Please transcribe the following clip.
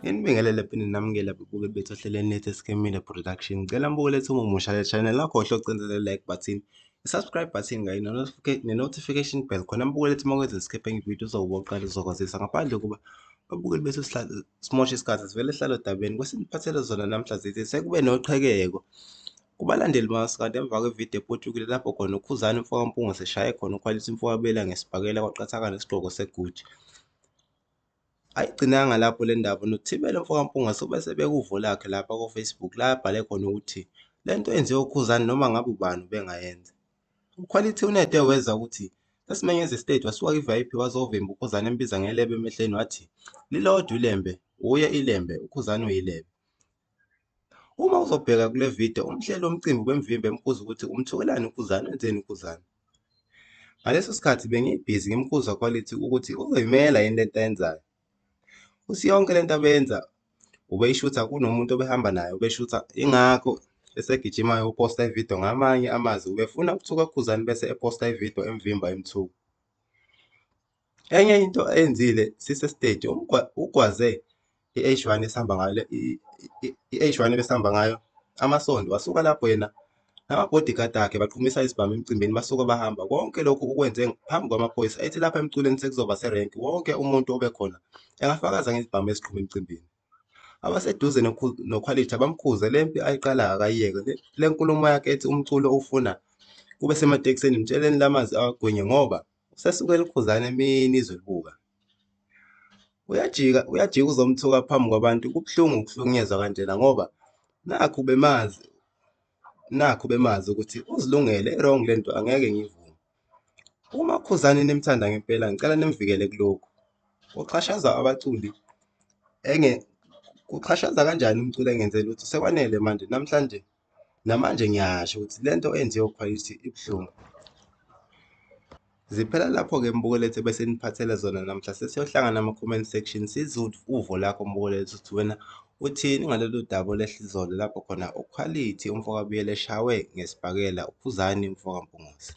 Inibingelele phini namukela bubuke bethu ohlelweni lethu esikemile production. Ngicela mbuke lethu umusha le channel lakho ohle ucindezele like button, subscribe button kanye notification bell khona mbuke lethu makwenza skip enye video uzokuqala uzokwazisa ngaphandle kuba abukeli bethu simosha isikhathi sivele hlalo dabeni kwesiniphathele zona namhla zithi sekube noqhekeko kubalandeli masikade emva kwevideo ephothukile lapho khona ukhuzani mfoka mpunga seshaye khona ukhwalisa imfowabela ngesibhakela kwaqathaka nesigqoko seguji. Ayigcinanga lapho le ndaba nothibela mfoka mpunga sobe sebekuvo lakhe lapha ku Facebook la abhale khona ukuthi lento enziwe ukhuzani noma ngabe ubani bengayenza. Uquality unede weza ukuthi sesimenyeze state wasuka iVIP wazovimba ukhuzani embiza ngelebe emehleni wathi lilodwa ilembe uye ilembe ukhuzani uyilebe. Uma uzobheka kule video umhlelo womcimbi wemvimbe emkhuza ukuthi umthukelani ukhuzani wenzeni ukhuzani. Ngaleso sikhathi bengibhizi ngimkhuza Quality ukuthi uzoyimela yini lento ayenzayo. Usi yonke lento abenza ubeyishutha kunomuntu obehamba naye ubeshutha ingakho esegijimayo uposta ivideo ngamanye amazwi ubefuna ukuthuka ukhuzani bese eposta ivideo emvimba emthuko. Enye into eyenzile sise stage ugwaze i-H1 esihamba ngayo i-H1 besihamba ngayo amasondo wasuka lapho yena nama-bodyguard akhe baqhumisa isibhamu emcimbini basuka bahamba konke lokhu ukwenze phambi kwamaphoyisa ethi lapha emculweni sekuzoba serenki wonke umuntu obekhona engafakaza ngesibhamu esiqhuma emcimbini. Abaseduze noQuality abamkhuze lempi ayiqala akayiyeke le nkulumo yakhe ethi umculo ufuna kube sematekiseni mtsheleni lamazi awagwinye ngoba usesukela ukhuzani emini izwe libuka. Uyajika uzomthuka phambi kwabantu kubuhlungu ukuhlukunyezwa kanjena ngoba nakhu bemazi ukuthi uzilungele wrong lento angeke ngivume. Uma ukhuzani nimthanda ngempela ngicela nimvikele kulokhu. Uxhashaza abaculi kuxhashaza kanjani umculo engenzela ukuthi sekwanele manje namanje ngiyasho ukuthi lento enziwe uQuality ibuhlungu. Ziphela lapho-ke mbukelethu bese niphathele zona namhla sesiyohlangana ama-comment section sizwe uvo lakho mbukelethu ukuthi wena uthini ngalolu daba olehla izolo lapho khona uQuality umfoka buyele eshawe ngesibhakela ukhuzani umfoka mpunguzi.